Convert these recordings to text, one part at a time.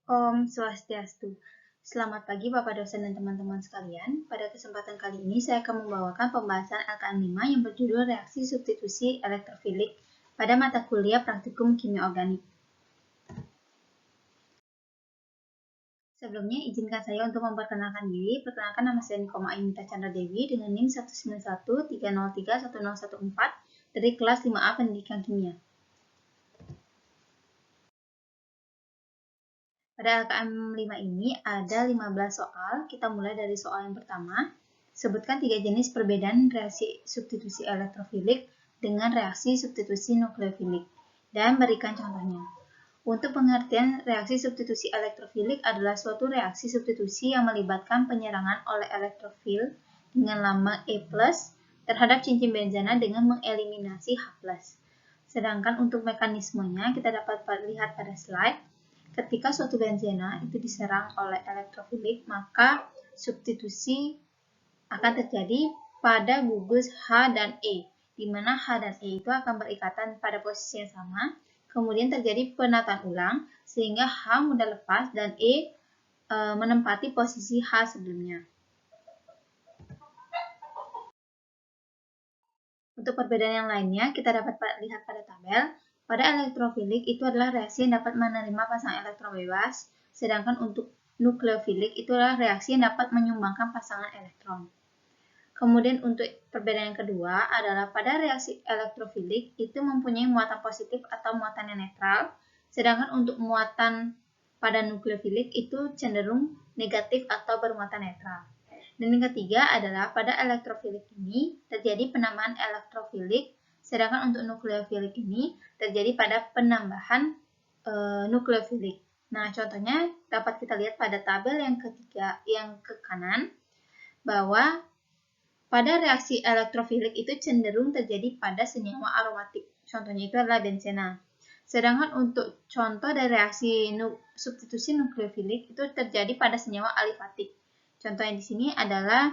Om Swastiastu. Selamat pagi Bapak dosen dan teman-teman sekalian. Pada kesempatan kali ini saya akan membawakan pembahasan LKM 5 yang berjudul reaksi substitusi elektrofilik pada mata kuliah praktikum kimia organik. Sebelumnya izinkan saya untuk memperkenalkan diri. Perkenalkan, nama saya Nikoma Ayunita Chandra Dewi dengan NIM 191303114 dari kelas 5A Pendidikan Kimia. Pada LKM 5 ini ada 15 soal. Kita mulai dari soal yang pertama. Sebutkan 3 jenis perbedaan reaksi substitusi elektrofilik dengan reaksi substitusi nukleofilik dan berikan contohnya. Untuk pengertian, reaksi substitusi elektrofilik adalah suatu reaksi substitusi yang melibatkan penyerangan oleh elektrofil dengan lambang E+ terhadap cincin benzena dengan mengeliminasi H+. Sedangkan untuk mekanismenya kita dapat lihat pada slide. Ketika suatu benzena itu diserang oleh elektrofilik, maka substitusi akan terjadi pada gugus H dan E, di mana H dan E itu akan berikatan pada posisi yang sama, kemudian terjadi penataan ulang, sehingga H mudah lepas dan E menempati posisi H sebelumnya. Untuk perbedaan yang lainnya, kita dapat lihat pada tabel. Pada elektrofilik itu adalah reaksi yang dapat menerima pasangan elektron bebas, sedangkan untuk nukleofilik itu adalah reaksi yang dapat menyumbangkan pasangan elektron. Kemudian untuk perbedaan yang kedua adalah pada reaksi elektrofilik itu mempunyai muatan positif atau muatan yang netral, sedangkan untuk muatan pada nukleofilik itu cenderung negatif atau bermuatan netral. Dan yang ketiga adalah pada elektrofilik ini terjadi penambahan elektrofilik, sedangkan untuk nukleofilik ini terjadi pada penambahan nukleofilik. Nah, contohnya dapat kita lihat pada tabel yang ketiga, yang ke kanan, bahwa pada reaksi elektrofilik itu cenderung terjadi pada senyawa aromatik. Contohnya itu adalah benzena. Sedangkan untuk contoh dari reaksi substitusi nukleofilik itu terjadi pada senyawa alifatik. Contohnya di sini adalah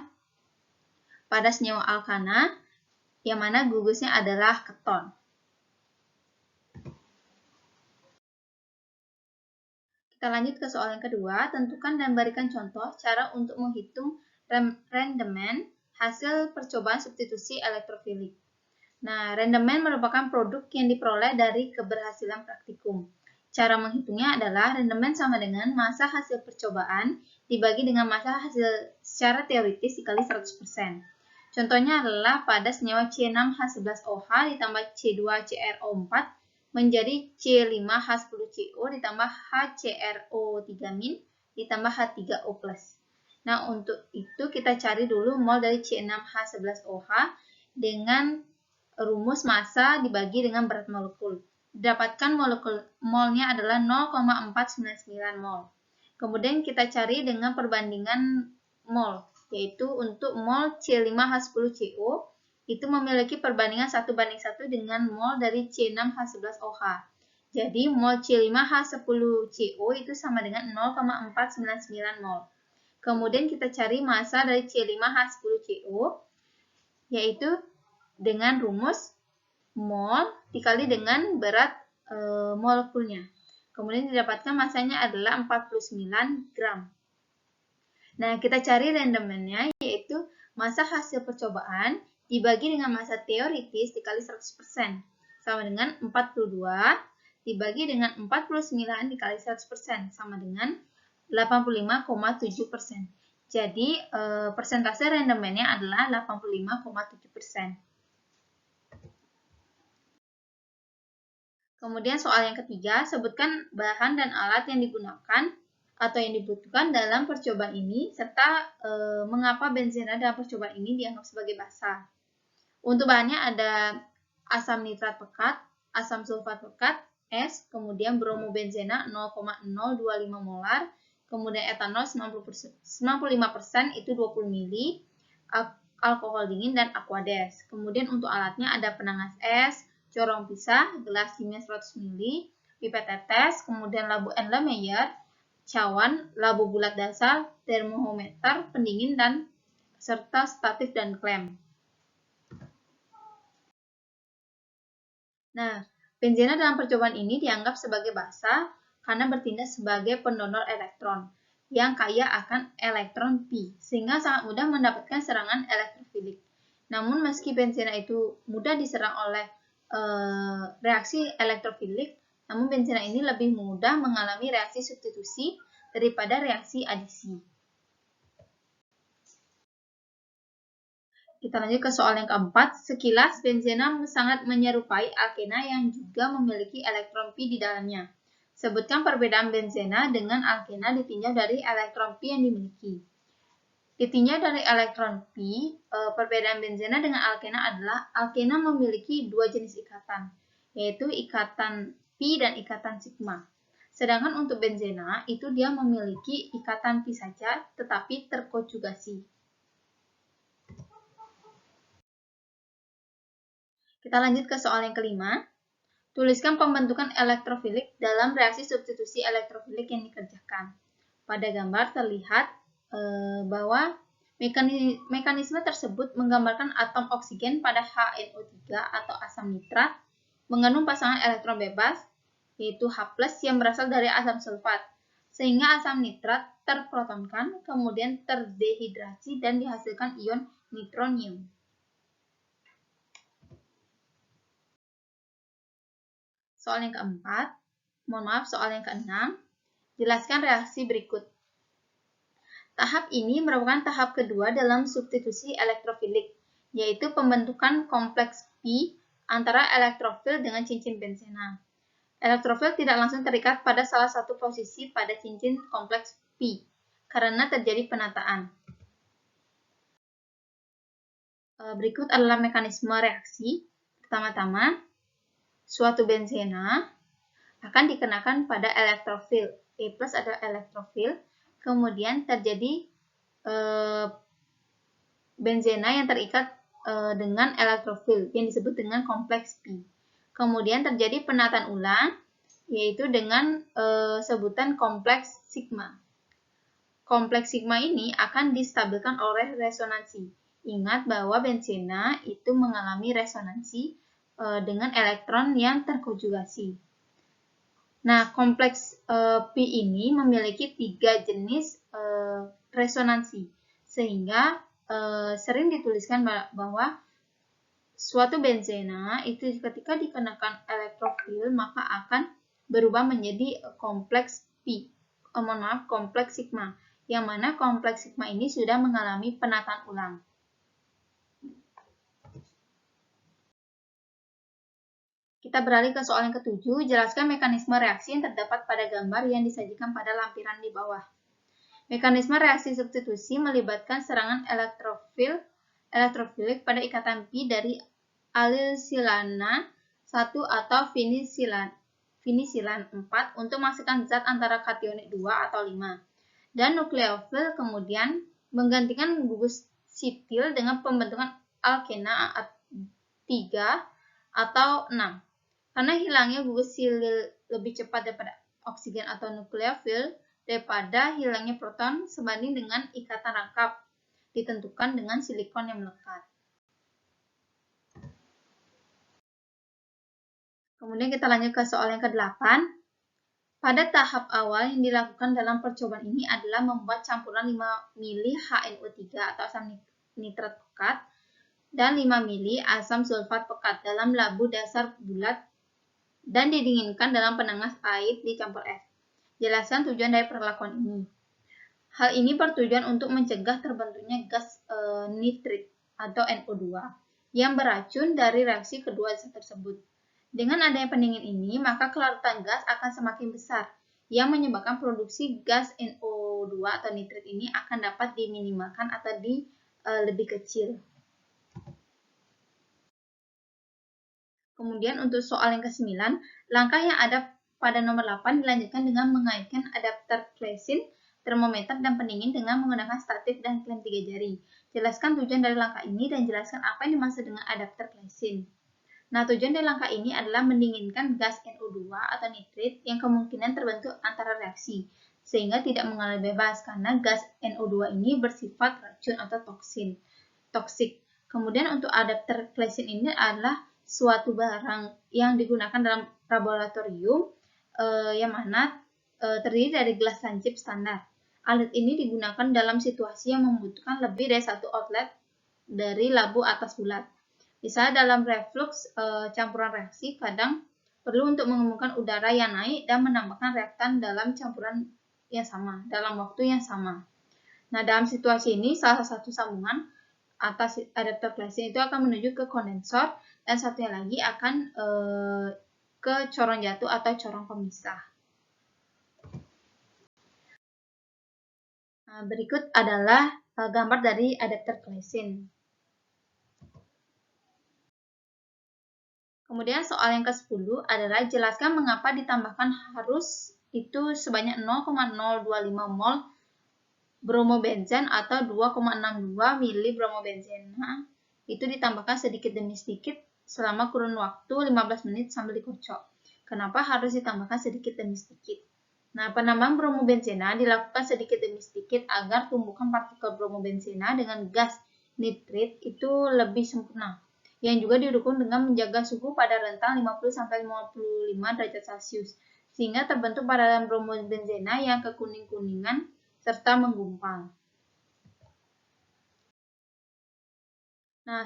pada senyawa alkana, yang mana gugusnya adalah keton. Kita lanjut ke soal yang kedua. Tentukan dan berikan contoh cara untuk menghitung rendemen hasil percobaan substitusi elektrofilik. Nah, rendemen merupakan produk yang diperoleh dari keberhasilan praktikum. Cara menghitungnya adalah rendemen sama dengan massa hasil percobaan dibagi dengan massa hasil secara teoritis dikali 100%. Contohnya adalah pada senyawa C6H11OH ditambah C2CrO4 menjadi C5H10CO ditambah HCrO3- ditambah H3O+. Nah, untuk itu kita cari dulu mol dari C6H11OH dengan rumus massa dibagi dengan berat molekul. Didapatkan molnya adalah 0,499 mol. Kemudian kita cari dengan perbandingan mol, yaitu untuk mol C5H10CO itu memiliki perbandingan 1:1 dengan mol dari C6H11OH. Jadi mol C5H10CO itu sama dengan 0,499 mol. Kemudian kita cari massa dari C5H10CO, yaitu dengan rumus mol dikali dengan berat molekulnya. Kemudian didapatkan massanya adalah 49 gram. Nah, kita cari rendemennya, yaitu massa hasil percobaan dibagi dengan massa teoritis dikali 100%. Sama dengan 42 dibagi dengan 49 dikali 100%. Sama dengan 85,7%. Jadi, persentase rendemennya adalah 85,7%. Kemudian soal yang ketiga, sebutkan bahan dan alat yang digunakan atau yang dibutuhkan dalam percobaan ini, serta mengapa benzena dalam percobaan ini dianggap sebagai basa. Untuk bahannya ada asam nitrat pekat, asam sulfat pekat, es, kemudian bromobenzena 0,025 molar, kemudian etanol 95% itu 20 ml, alkohol dingin, dan aquades. Kemudian untuk alatnya ada penangas es, corong pisah, gelas kimia 100 ml, pipet tetes, kemudian labu Erlenmeyer, cawan, labu bulat dasar, termometer, pendingin, dan serta statif dan klem. Nah, benzena dalam percobaan ini dianggap sebagai basa karena bertindak sebagai pendonor elektron yang kaya akan elektron pi, sehingga sangat mudah mendapatkan serangan elektrofilik. Namun meski benzena itu mudah diserang oleh reaksi elektrofilik, namun benzena ini lebih mudah mengalami reaksi substitusi daripada reaksi adisi. Kita lanjut ke soal yang keempat. Sekilas, benzena sangat menyerupai alkena yang juga memiliki elektron pi di dalamnya. Sebutkan perbedaan benzena dengan alkena ditinjau dari elektron pi yang dimiliki. Ditinjau dari elektron pi, perbedaan benzena dengan alkena adalah alkena memiliki dua jenis ikatan, yaitu ikatan pi dan ikatan sigma. Sedangkan untuk benzena, itu dia memiliki ikatan pi saja, tetapi terkonjugasi. Kita lanjut ke soal yang kelima. Tuliskan pembentukan elektrofilik dalam reaksi substitusi elektrofilik yang dikerjakan. Pada gambar terlihat bahwa mekanisme tersebut menggambarkan atom oksigen pada HNO3 atau asam nitrat mengandung pasangan elektron bebas, yaitu H+ yang berasal dari asam sulfat, sehingga asam nitrat terprotonkan, kemudian terdehidrasi dan dihasilkan ion nitronium. Soal yang keempat, soal yang keenam, jelaskan reaksi berikut. Tahap ini merupakan tahap kedua dalam substitusi elektrofilik, yaitu pembentukan kompleks pi antara elektrofil dengan cincin benzena. Elektrofil tidak langsung terikat pada salah satu posisi pada cincin kompleks pi, karena terjadi penataan. Berikut adalah mekanisme reaksi. Pertama-tama, suatu benzena akan dikenakan pada elektrofil. E+ adalah elektrofil. Kemudian terjadi benzena yang terikat dengan elektrofil yang disebut dengan kompleks pi. Kemudian terjadi penataan ulang, yaitu dengan sebutan kompleks sigma. Kompleks sigma ini akan distabilkan oleh resonansi. Ingat bahwa benzena itu mengalami resonansi dengan elektron yang terkonjugasi. Nah, kompleks pi ini memiliki 3 jenis resonansi, sehingga sering dituliskan bahwa suatu benzena itu ketika dikenakan elektrofil maka akan berubah menjadi kompleks pi, kompleks sigma, yang mana kompleks sigma ini sudah mengalami penataan ulang. Kita beralih ke soal yang ketujuh, jelaskan mekanisme reaksi yang terdapat pada gambar yang disajikan pada lampiran di bawah. Mekanisme reaksi substitusi melibatkan serangan elektrofilik pada ikatan pi dari alil silana 1 atau vinisilan 4 untuk menghasilkan zat antara kationik 2 atau 5. Dan nukleofil kemudian menggantikan gugus sitil dengan pembentukan alkena 3 atau 6. Karena hilangnya gugus sitil lebih cepat daripada oksigen atau nukleofil daripada hilangnya proton sebanding dengan ikatan rangkap ditentukan dengan silikon yang melekat. Kemudian kita lanjut ke soal yang ke-8. Pada tahap awal yang dilakukan dalam percobaan ini adalah membuat campuran 5 mili HNO3 atau asam nitrat pekat dan 5 mili asam sulfat pekat dalam labu dasar bulat dan didinginkan dalam penanas air dicampur es. Jelaskan tujuan dari perlakuan ini. Hal ini bertujuan untuk mencegah terbentuknya gas nitrit atau NO2 yang beracun dari reaksi kedua zat tersebut. Dengan adanya pendingin ini, maka kelaratan gas akan semakin besar, yang menyebabkan produksi gas NO2 atau nitrit ini akan dapat diminimalkan atau lebih kecil. Kemudian untuk soal yang ke-9, langkah yang ada pada nomor 8 dilanjutkan dengan mengaitkan adapter Claisen, termometer, dan pendingin dengan menggunakan statif dan klem 3 jari. Jelaskan tujuan dari langkah ini dan jelaskan apa yang dimaksud dengan adapter Claisen. Nah, tujuan dari langkah ini adalah mendinginkan gas NO2 atau nitrit yang kemungkinan terbentuk antara reaksi, sehingga tidak mengalir bebas karena gas NO2 ini bersifat racun atau toksik. Kemudian untuk adapter Claisen ini adalah suatu barang yang digunakan dalam laboratorium yang mana terdiri dari gelas lancip standar. Alat ini digunakan dalam situasi yang membutuhkan lebih dari satu outlet dari labu atas bulat. Misalnya dalam reflux campuran reaksi, kadang perlu untuk mengemukakan udara yang naik dan menambahkan reaktan dalam campuran yang sama, dalam waktu yang sama. Nah, dalam situasi ini, salah satu sambungan atas adaptor glycine itu akan menuju ke kondensor, dan satunya lagi akan ke corong jatuh atau corong pemisah. Nah, berikut adalah gambar dari adaptor glycine. Kemudian soal yang ke-10 adalah jelaskan mengapa ditambahkan harus itu sebanyak 0,025 mol bromobenzen atau 2,62 mili bromobenzen. Nah, itu ditambahkan sedikit demi sedikit selama kurun waktu 15 menit sambil dikocok. Kenapa harus ditambahkan sedikit demi sedikit? Nah, penambahan bromobenzena dilakukan sedikit demi sedikit agar tumbukan partikel bromobenzena dengan gas nitrit itu lebih sempurna, yang juga didukung dengan menjaga suhu pada rentang 50-55 derajat Celcius, sehingga terbentuk padaran bromobenzena yang kekuning-kuningan serta menggumpal. Nah,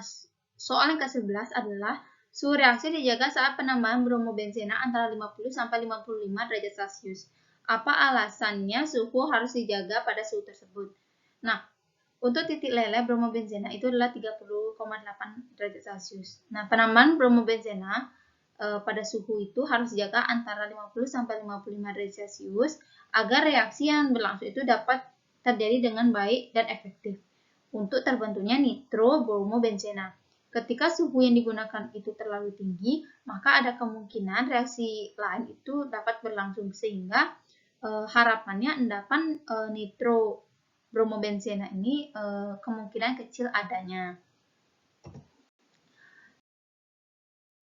soal yang ke-11 adalah suhu reaksi dijaga saat penambahan bromobenzena antara 50-55 derajat Celcius. Apa alasannya suhu harus dijaga pada suhu tersebut? Nah, untuk titik leleh bromobenzena itu adalah 30,8 derajat Celcius. Nah, penambahan bromobenzena pada suhu itu harus dijaga antara 50-55 derajat Celcius agar reaksi yang berlangsung itu dapat terjadi dengan baik dan efektif untuk terbentuknya nitrobromobenzena. Ketika suhu yang digunakan itu terlalu tinggi, maka ada kemungkinan reaksi lain itu dapat berlangsung, sehingga harapannya endapan nitrobromobenzena ini kemungkinan kecil adanya.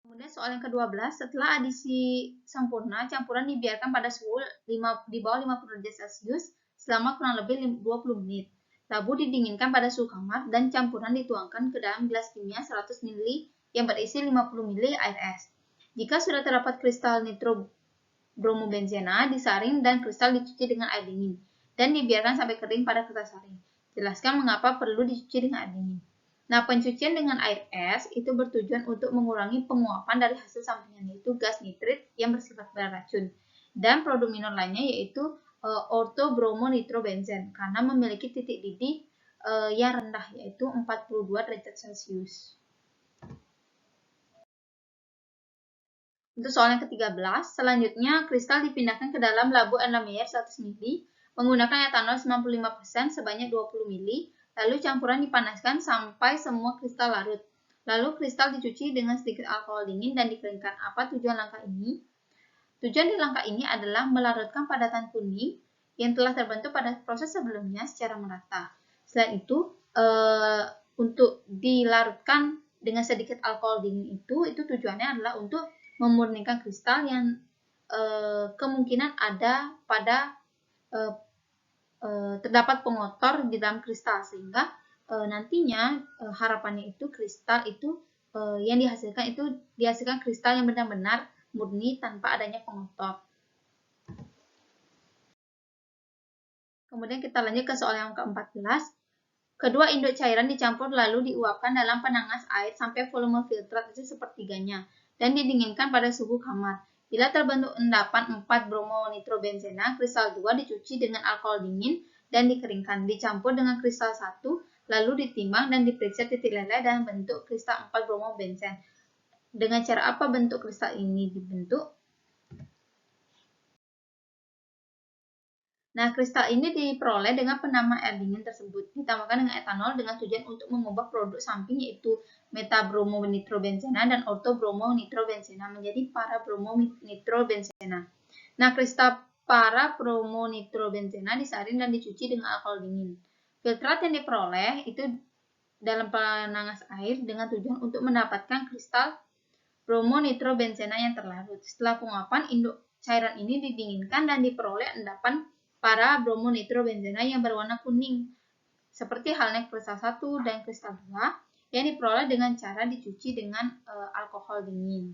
Kemudian soal yang ke-12, setelah adisi sempurna, campuran dibiarkan pada suhu di bawah 50 derajat Celcius selama kurang lebih 20 menit. Labu didinginkan pada suhu kamar dan campuran dituangkan ke dalam gelas kimia 100 ml yang berisi 50 ml air es. Jika sudah terdapat kristal nitrobromobenzena, disaring dan kristal dicuci dengan air dingin dan dibiarkan sampai kering pada kertas saring. Jelaskan mengapa perlu dicuci dengan air dingin. Nah, pencucian dengan air es itu bertujuan untuk mengurangi penguapan dari hasil sampingan, yaitu gas nitrit yang bersifat beracun, dan produk minor lainnya yaitu orthobromonitrobenzen karena memiliki titik didih yang rendah, yaitu 42 derajat Celcius. Untuk soal yang ke-13, selanjutnya kristal dipindahkan ke dalam labu Erlenmeyer 100 ml menggunakan etanol 95% sebanyak 20 ml. Lalu campuran dipanaskan sampai semua kristal larut. Lalu kristal dicuci dengan sedikit alkohol dingin dan dikeringkan. Apa tujuan langkah ini? Tujuan di langkah ini adalah melarutkan padatan kuning yang telah terbentuk pada proses sebelumnya secara merata. Selain itu, untuk dilarutkan dengan sedikit alkohol dingin itu tujuannya adalah untuk memurnikan kristal yang kemungkinan ada pada terdapat pengotor di dalam kristal, sehingga nantinya harapannya itu kristal itu yang dihasilkan kristal yang benar-benar murni tanpa adanya pengotor. Kemudian kita lanjut ke soal yang ke-14. Kedua induk cairan dicampur lalu diuapkan dalam penangas air sampai volume filtrat itu sepertiganya dan didinginkan pada suhu kamar. Bila terbentuk endapan 4 bromonitrobenzena, kristal 2 dicuci dengan alkohol dingin dan dikeringkan, dicampur dengan kristal 1, lalu ditimbang dan diperiksa titik leleh dan bentuk kristal 4 bromobenzen. Dengan cara apa bentuk kristal ini dibentuk? Nah, kristal ini diperoleh dengan penambahan air dingin tersebut, ditambahkan dengan etanol dengan tujuan untuk mengubah produk samping yaitu metabromonitrobenzena dan orthobromonitrobenzena menjadi para-bromonitrobenzena. Nah, kristal para-bromonitrobenzena disaring dan dicuci dengan alkohol dingin. Filtrat yang diperoleh itu dalam penangas air dengan tujuan untuk mendapatkan kristal bromonitrobenzena yang terlarut. Setelah penguapan, induk cairan ini didinginkan dan diperoleh endapan para bromonitrobenzena yang berwarna kuning, seperti halnya kristal 1 dan kristal 2 yang diperoleh dengan cara dicuci dengan alkohol dingin.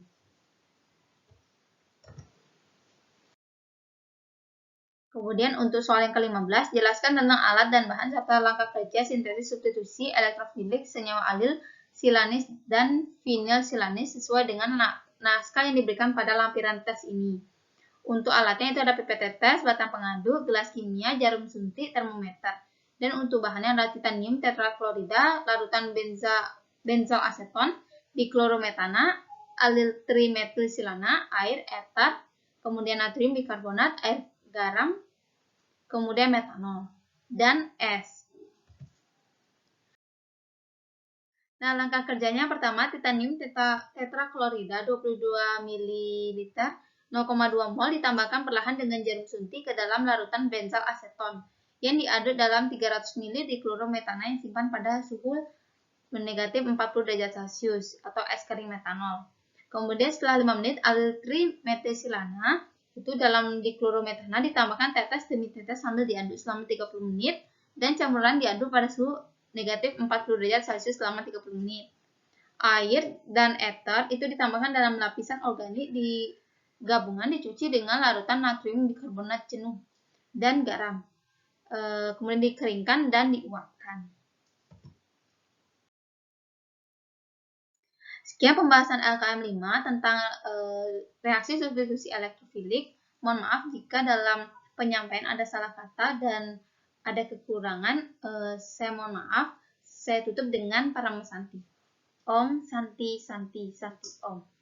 Kemudian untuk soal yang ke-15, jelaskan tentang alat dan bahan serta langkah kerja sintesis substitusi elektrofilik senyawa alil silanis dan vinil silanis sesuai dengan naskah yang diberikan pada lampiran tes ini. Untuk alatnya itu ada pipet tetes, batang pengaduk, gelas kimia, jarum suntik, termometer. Dan untuk bahannya adalah titanium tetraklorida, larutan benzol aseton, diklorometana, alil trimetilsilana, air, eter, kemudian natrium bikarbonat, air garam, kemudian metanol, dan es. Nah, langkah kerjanya pertama, titanium tetraklorida 22 ml 0,2 mol ditambahkan perlahan dengan jarum suntik ke dalam larutan benzol aseton yang diaduk dalam 300 ml diklorometana yang simpan pada suhu negatif 40 derajat Celcius atau es kering metanol. Kemudian setelah 5 menit, alil trimetilsilana itu dalam diklorometana ditambahkan tetes demi tetes sambil diaduk selama 30 menit dan campuran diaduk pada suhu negatif 40 derajat Celcius selama 30 menit. Air dan ether itu ditambahkan dalam lapisan organik di gabungan dicuci dengan larutan natrium bikarbonat jenuh dan garam. Kemudian dikeringkan dan diuapkan. Sekian pembahasan LKM 5 tentang reaksi substitusi elektrofilik. Mohon maaf jika dalam penyampaian ada salah kata dan ada kekurangan. Saya mohon maaf. Saya tutup dengan Paramasanti. Om Santi Santi Santi Om.